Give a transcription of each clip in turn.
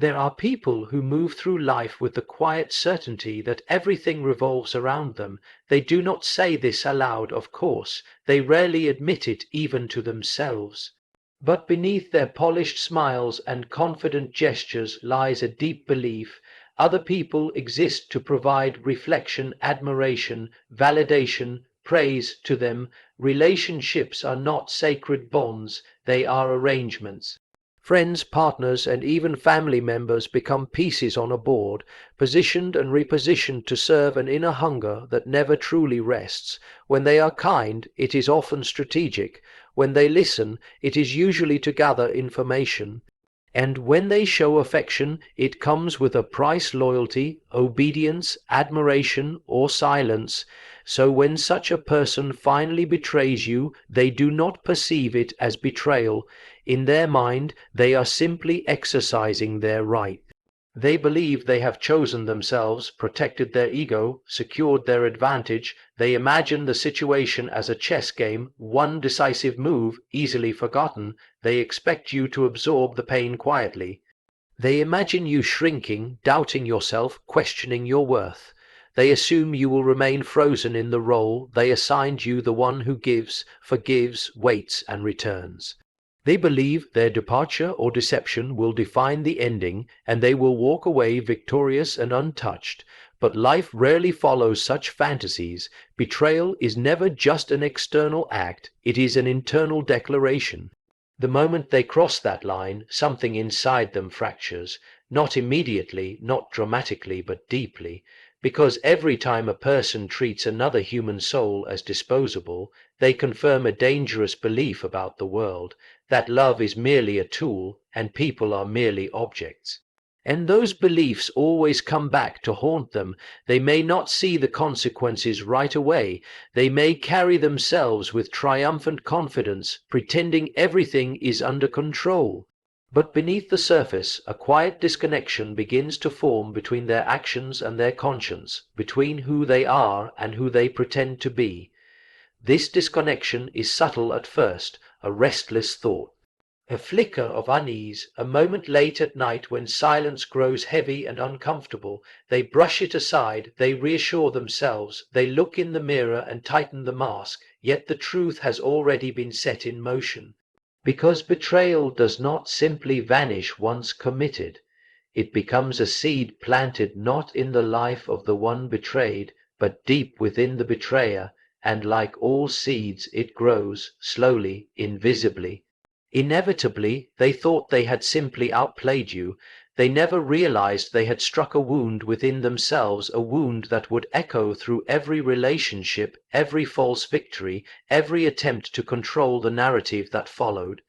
There are people who move through life with the quiet certainty that everything revolves around them. They do not say this aloud, of course. They rarely admit it even to themselves. But beneath their polished smiles and confident gestures lies a deep belief. Other people exist to provide reflection, admiration, validation, praise to them. Relationships are not sacred bonds, they are arrangements. Friends, partners, and even family members become pieces on a board, positioned and repositioned to serve an inner hunger that never truly rests. When they are kind, it is often strategic. When they listen, it is usually to gather information. And when they show affection, it comes with a price: loyalty, obedience, admiration, or silence. So when such a person finally betrays you, they do not perceive it as betrayal. In their mind, they are simply exercising their right. They believe they have chosen themselves, protected their ego, secured their advantage. They imagine the situation as a chess game, one decisive move, easily forgotten. They expect you to absorb the pain quietly. They imagine you shrinking, doubting yourself, questioning your worth. They assume you will remain frozen in the role they assigned you, the one who gives, forgives, waits, and returns. They believe their departure or deception will define the ending, and they will walk away victorious and untouched. But life rarely follows such fantasies. Betrayal is never just an external act, it is an internal declaration. The moment they cross that line, something inside them fractures, not immediately, not dramatically, but deeply. Because every time a person treats another human soul as disposable, they confirm a dangerous belief about the world, that love is merely a tool and people are merely objects. And those beliefs always come back to haunt them. They may not see the consequences right away. They may carry themselves with triumphant confidence, pretending everything is under control. But beneath the surface, a quiet disconnection begins to form between their actions and their conscience, between who they are and who they pretend to be. This disconnection is subtle at first, a restless thought, a flicker of unease. A moment late at night, when silence grows heavy and uncomfortable, they brush it aside, they reassure themselves, they look in the mirror and tighten the mask, yet the truth has already been set in motion. Because betrayal does not simply vanish once committed. It becomes a seed planted not in the life of the one betrayed, but deep within the betrayer, and like all seeds it grows, slowly, invisibly. Inevitably, they thought they had simply outplayed you. They never realized they had struck a wound within themselves, a wound that would echo through every relationship, every false victory, every attempt to control the narrative that followed.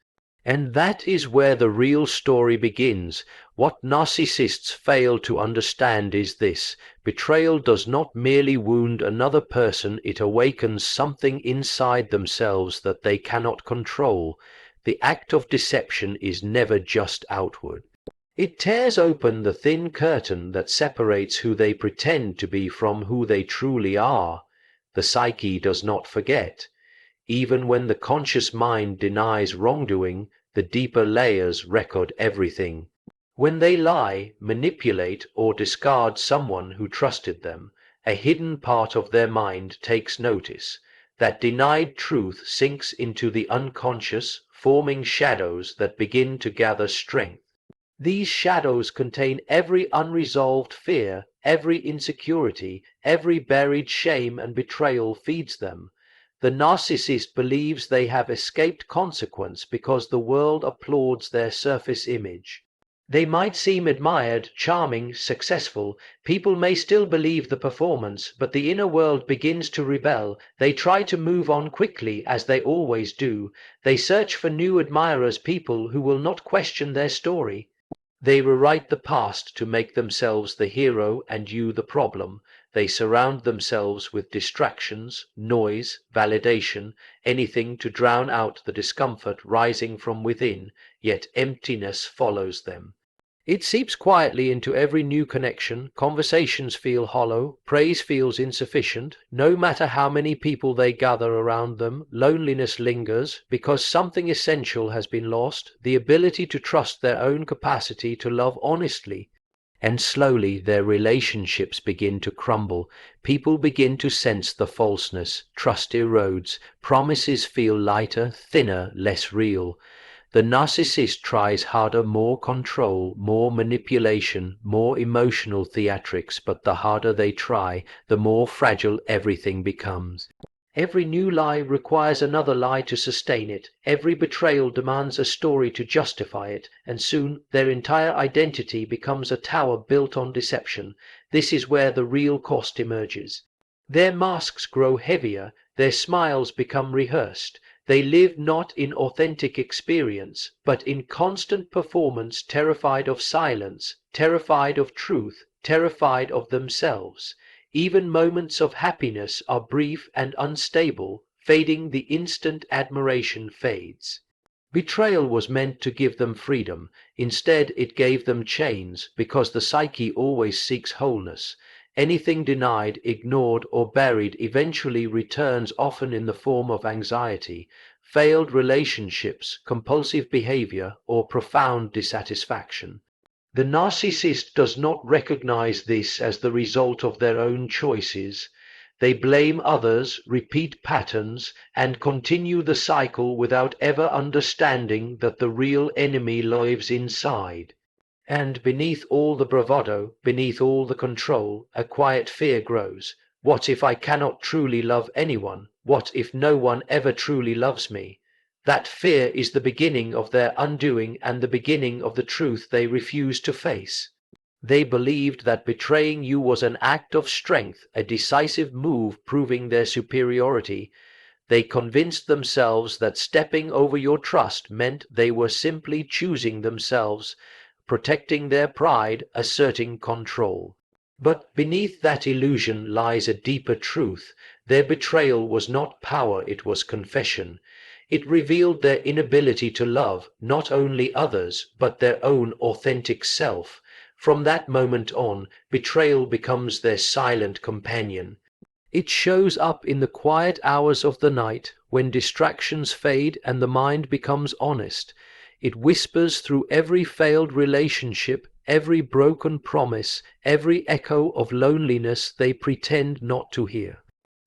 And that is where the real story begins. What narcissists fail to understand is this: betrayal does not merely wound another person, it awakens something inside themselves that they cannot control. The act of deception is never just outward. It tears open the thin curtain that separates who they pretend to be from who they truly are. The psyche does not forget. Even when the conscious mind denies wrongdoing, the deeper layers record everything. When they lie, manipulate, or discard someone who trusted them, a hidden part of their mind takes notice. That denied truth sinks into the unconscious, forming shadows that begin to gather strength. These shadows contain every unresolved fear, every insecurity, every buried shame, and betrayal feeds them. The narcissist believes they have escaped consequence because the world applauds their surface image. They might seem admired, charming, successful. People may still believe the performance, but the inner world begins to rebel. They try to move on quickly, as they always do. They search for new admirers, people who will not question their story. They rewrite the past to make themselves the hero and you the problem. They surround themselves with distractions, noise, validation, anything to drown out the discomfort rising from within, yet emptiness follows them. It seeps quietly into every new connection. Conversations feel hollow, praise feels insufficient. No matter how many people they gather around them, loneliness lingers because something essential has been lost, the ability to trust their own capacity to love honestly. And slowly their relationships begin to crumble. People begin to sense the falseness. Trust erodes. Promises feel lighter, thinner, less real. The narcissist tries harder, more control, more manipulation, more emotional theatrics, but the harder they try, the more fragile everything becomes. Every new lie requires another lie to sustain it. Every betrayal demands a story to justify it, and soon their entire identity becomes a tower built on deception. This is where the real cost emerges. Their masks grow heavier, their smiles become rehearsed. They live not in authentic experience, but in constant performance, terrified of silence, terrified of truth, terrified of themselves. Even moments of happiness are brief and unstable, fading the instant admiration fades. Betrayal was meant to give them freedom. Instead, it gave them chains, because the psyche always seeks wholeness. Anything denied, ignored, or buried eventually returns, often in the form of anxiety, failed relationships, compulsive behavior, or profound dissatisfaction. The narcissist does not recognize this as the result of their own choices. They blame others, repeat patterns, and continue the cycle without ever understanding that the real enemy lives inside. And beneath all the bravado, beneath all the control, a quiet fear grows. What if I cannot truly love anyone? What if no one ever truly loves me? That fear is the beginning of their undoing and the beginning of the truth they refuse to face. They believed that betraying you was an act of strength, a decisive move proving their superiority. They convinced themselves that stepping over your trust meant they were simply choosing themselves, protecting their pride, asserting control. But beneath that illusion lies a deeper truth. Their betrayal was not power, it was confession. It revealed their inability to love not only others, but their own authentic self. From that moment on, betrayal becomes their silent companion. It shows up in the quiet hours of the night, when distractions fade and the mind becomes honest. It whispers through every failed relationship, every broken promise, every echo of loneliness they pretend not to hear.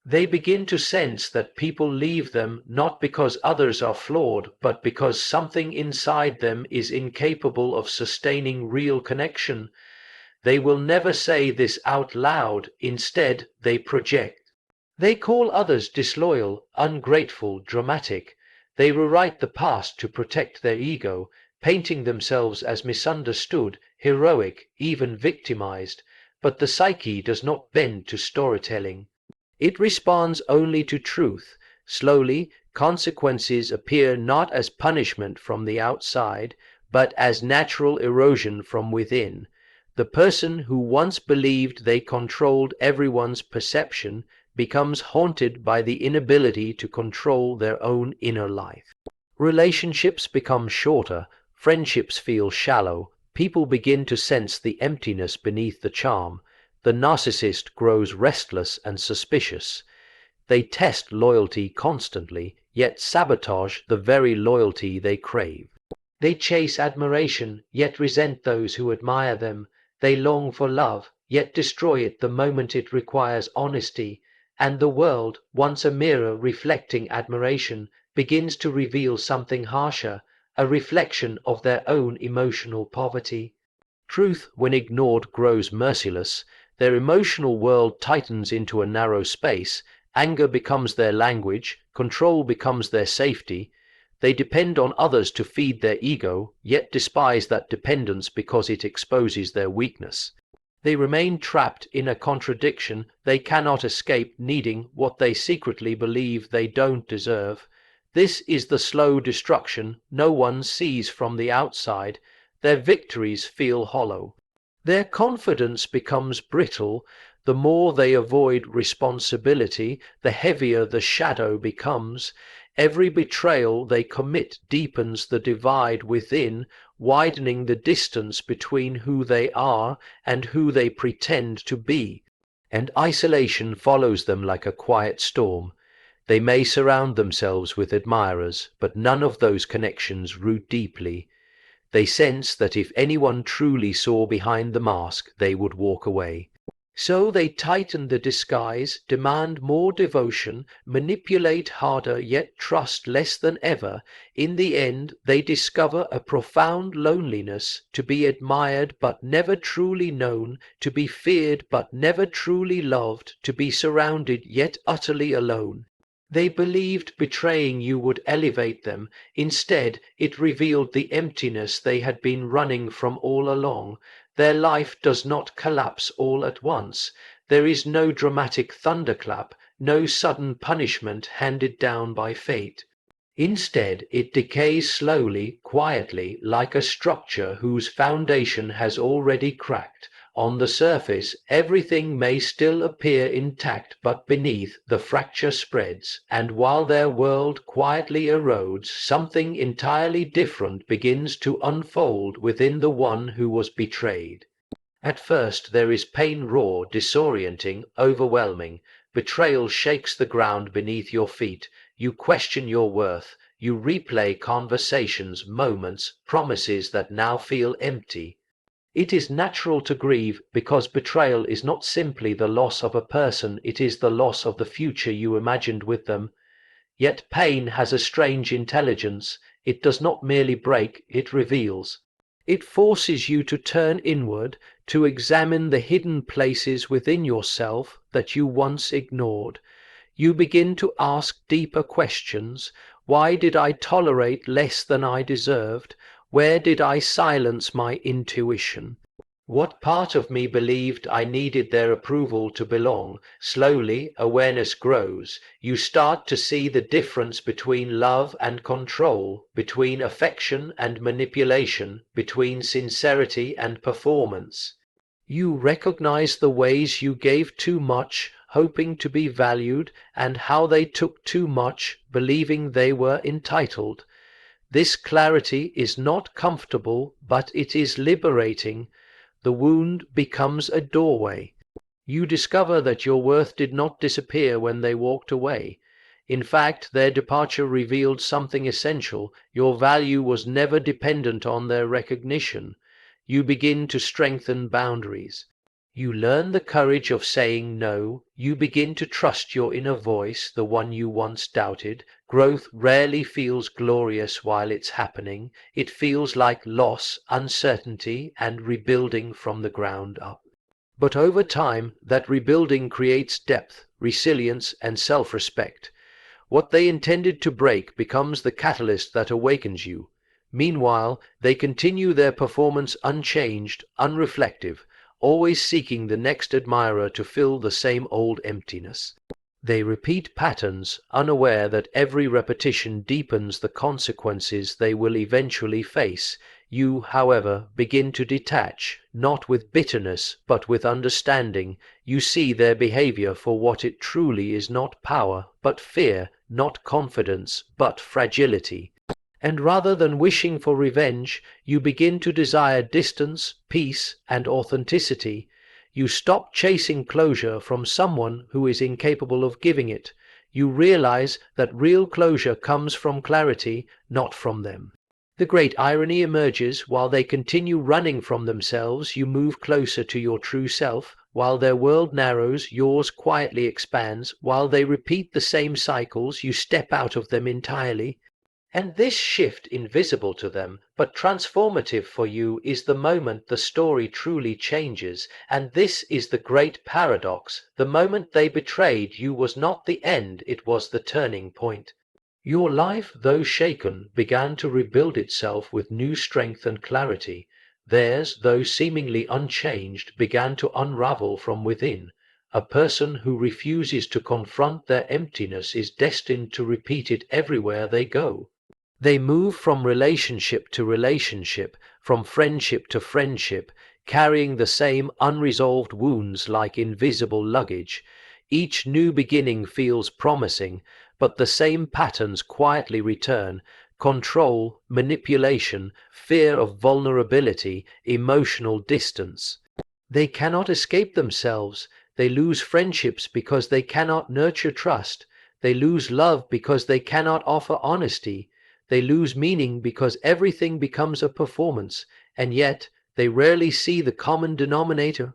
They begin to sense that people leave them not because others are flawed, but because something inside them is incapable of sustaining real connection. They will never say this out loud, instead they project. They call others disloyal, ungrateful, dramatic. They rewrite the past to protect their ego, painting themselves as misunderstood, heroic, even victimized. But the psyche does not bend to storytelling. It responds only to truth. Slowly, consequences appear not as punishment from the outside, but as natural erosion from within. The person who once believed they controlled everyone's perception becomes haunted by the inability to control their own inner life. Relationships become shorter, friendships feel shallow, people begin to sense the emptiness beneath the charm. The narcissist grows restless and suspicious. They test loyalty constantly, yet sabotage the very loyalty they crave. They chase admiration, yet resent those who admire them. They long for love, yet destroy it the moment it requires honesty. And the world, once a mirror reflecting admiration, begins to reveal something harsher, a reflection of their own emotional poverty. Truth, when ignored, grows merciless. Their emotional world tightens into a narrow space. Anger becomes their language, control becomes their safety. They depend on others to feed their ego, yet despise that dependence because it exposes their weakness. They remain trapped in a contradiction they cannot escape, needing what they secretly believe they don't deserve. This is the slow destruction no one sees from the outside. Their victories feel hollow. Their confidence becomes brittle. The more they avoid responsibility, the heavier the shadow becomes. Every betrayal they commit deepens the divide within, widening the distance between who they are and who they pretend to be. And isolation follows them like a quiet storm. They may surround themselves with admirers, but none of those connections root deeply. They sense that if anyone truly saw behind the mask, they would walk away. So they tighten the disguise, demand more devotion, manipulate harder, yet trust less than ever. In the end, they discover a profound loneliness, to be admired but never truly known, to be feared but never truly loved, to be surrounded yet utterly alone. They believed betraying you would elevate them. Instead, it revealed the emptiness they had been running from all along. Their life does not collapse all at once. There is no dramatic thunderclap, no sudden punishment handed down by fate. Instead, it decays slowly, quietly, like a structure whose foundation has already cracked. On the surface, everything may still appear intact, but beneath, the fracture spreads, and while their world quietly erodes, something entirely different begins to unfold within the one who was betrayed. At first there is pain, raw, disorienting, overwhelming. Betrayal shakes the ground beneath your feet. You question your worth. You replay conversations, moments, promises that now feel empty. It is natural to grieve, because betrayal is not simply the loss of a person, it is the loss of the future you imagined with them. Yet pain has a strange intelligence. It does not merely break, it reveals. It forces you to turn inward, to examine the hidden places within yourself that you once ignored. You begin to ask deeper questions. Why did I tolerate less than I deserved? Where did I silence my intuition? What part of me believed I needed their approval to belong? Slowly, awareness grows. You start to see the difference between love and control, between affection and manipulation, between sincerity and performance. You recognize the ways you gave too much, hoping to be valued, and how they took too much, believing they were entitled. This clarity is not comfortable, but it is liberating. The wound becomes a doorway. You discover that your worth did not disappear when they walked away. In fact, their departure revealed something essential. Your value was never dependent on their recognition. You begin to strengthen boundaries. You learn the courage of saying no. You begin to trust your inner voice, the one you once doubted. Growth rarely feels glorious while it's happening. It feels like loss, uncertainty, and rebuilding from the ground up. But over time, that rebuilding creates depth, resilience, and self-respect. What they intended to break becomes the catalyst that awakens you. Meanwhile, they continue their performance unchanged, unreflective, always seeking the next admirer to fill the same old emptiness. They repeat patterns, unaware that every repetition deepens the consequences they will eventually face. You, however, begin to detach, not with bitterness, but with understanding. You see their behavior for what it truly is: not power, but fear; not confidence, but fragility. And rather than wishing for revenge, you begin to desire distance, peace, and authenticity. You stop chasing closure from someone who is incapable of giving it. You realize that real closure comes from clarity, not from them. The great irony emerges: while they continue running from themselves, you move closer to your true self. While their world narrows, yours quietly expands. While they repeat the same cycles, you step out of them entirely. And this shift, invisible to them, but transformative for you, is the moment the story truly changes. And this is the great paradox. The moment they betrayed you was not the end, it was the turning point. Your life, though shaken, began to rebuild itself with new strength and clarity. Theirs, though seemingly unchanged, began to unravel from within. A person who refuses to confront their emptiness is destined to repeat it everywhere they go. They move from relationship to relationship, from friendship to friendship, carrying the same unresolved wounds like invisible luggage. Each new beginning feels promising, but the same patterns quietly return: control, manipulation, fear of vulnerability, emotional distance. They cannot escape themselves. They lose friendships because they cannot nurture trust. They lose love because they cannot offer honesty. They lose meaning because everything becomes a performance, and yet they rarely see the common denominator.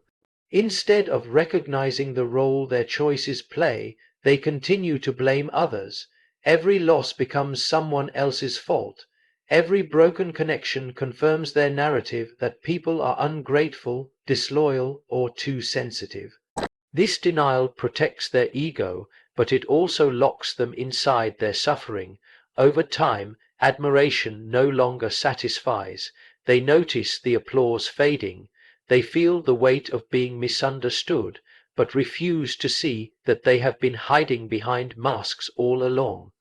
Instead of recognizing the role their choices play, they continue to blame others. Every loss becomes someone else's fault. Every broken connection confirms their narrative that people are ungrateful, disloyal, or too sensitive. This denial protects their ego, but it also locks them inside their suffering. Over time, admiration no longer satisfies. They notice the applause fading. They feel the weight of being misunderstood, but refuse to see that they have been hiding behind masks all along.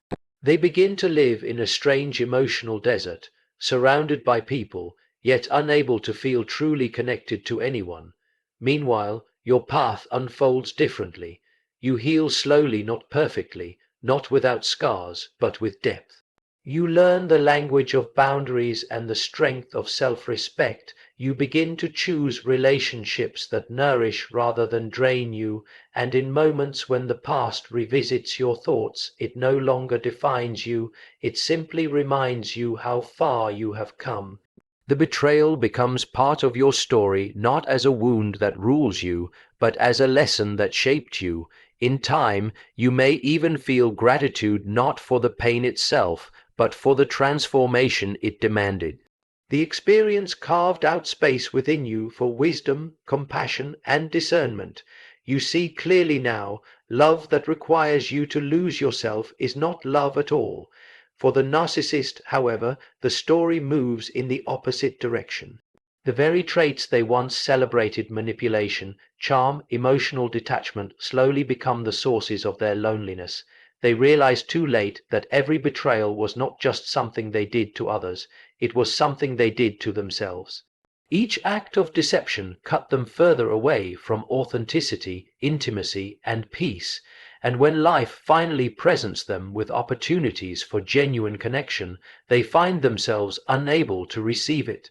They begin to live in a strange emotional desert, surrounded by people, yet unable to feel truly connected to anyone. Meanwhile, your path unfolds differently. You heal slowly, not perfectly, not without scars, but with depth. You learn the language of boundaries and the strength of self-respect. You begin to choose relationships that nourish rather than drain you, and in moments when the past revisits your thoughts, it no longer defines you, it simply reminds you how far you have come. The betrayal becomes part of your story, not as a wound that rules you, but as a lesson that shaped you. In time, you may even feel gratitude not for the pain itself, but for the transformation it demanded. The experience carved out space within you for wisdom, compassion, and discernment. You see clearly now, love that requires you to lose yourself is not love at all. For the narcissist, however, the story moves in the opposite direction. The very traits they once celebrated, manipulation, charm, emotional detachment, slowly become the sources of their loneliness. They realize too late that every betrayal was not just something they did to others, it was something they did to themselves. Each act of deception cut them further away from authenticity, intimacy, and peace, and when life finally presents them with opportunities for genuine connection, they find themselves unable to receive it.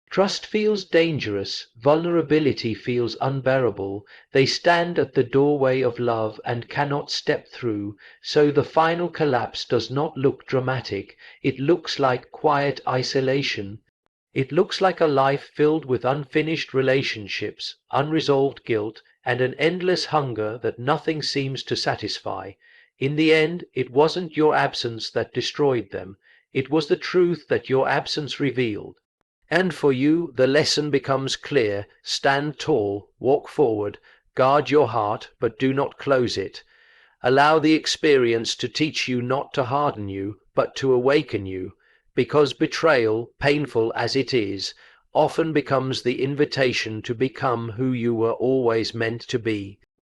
Trust feels dangerous, vulnerability feels unbearable. They stand at the doorway of love and cannot step through, so the final collapse does not look dramatic. It looks like quiet isolation. It looks like a life filled with unfinished relationships, unresolved guilt, and an endless hunger that nothing seems to satisfy. In the end, it wasn't your absence that destroyed them. It was the truth that your absence revealed. And for you, the lesson becomes clear: stand tall, walk forward, guard your heart, but do not close it. Allow the experience to teach you, not to harden you, but to awaken you, because betrayal, painful as it is, often becomes the invitation to become who you were always meant to be.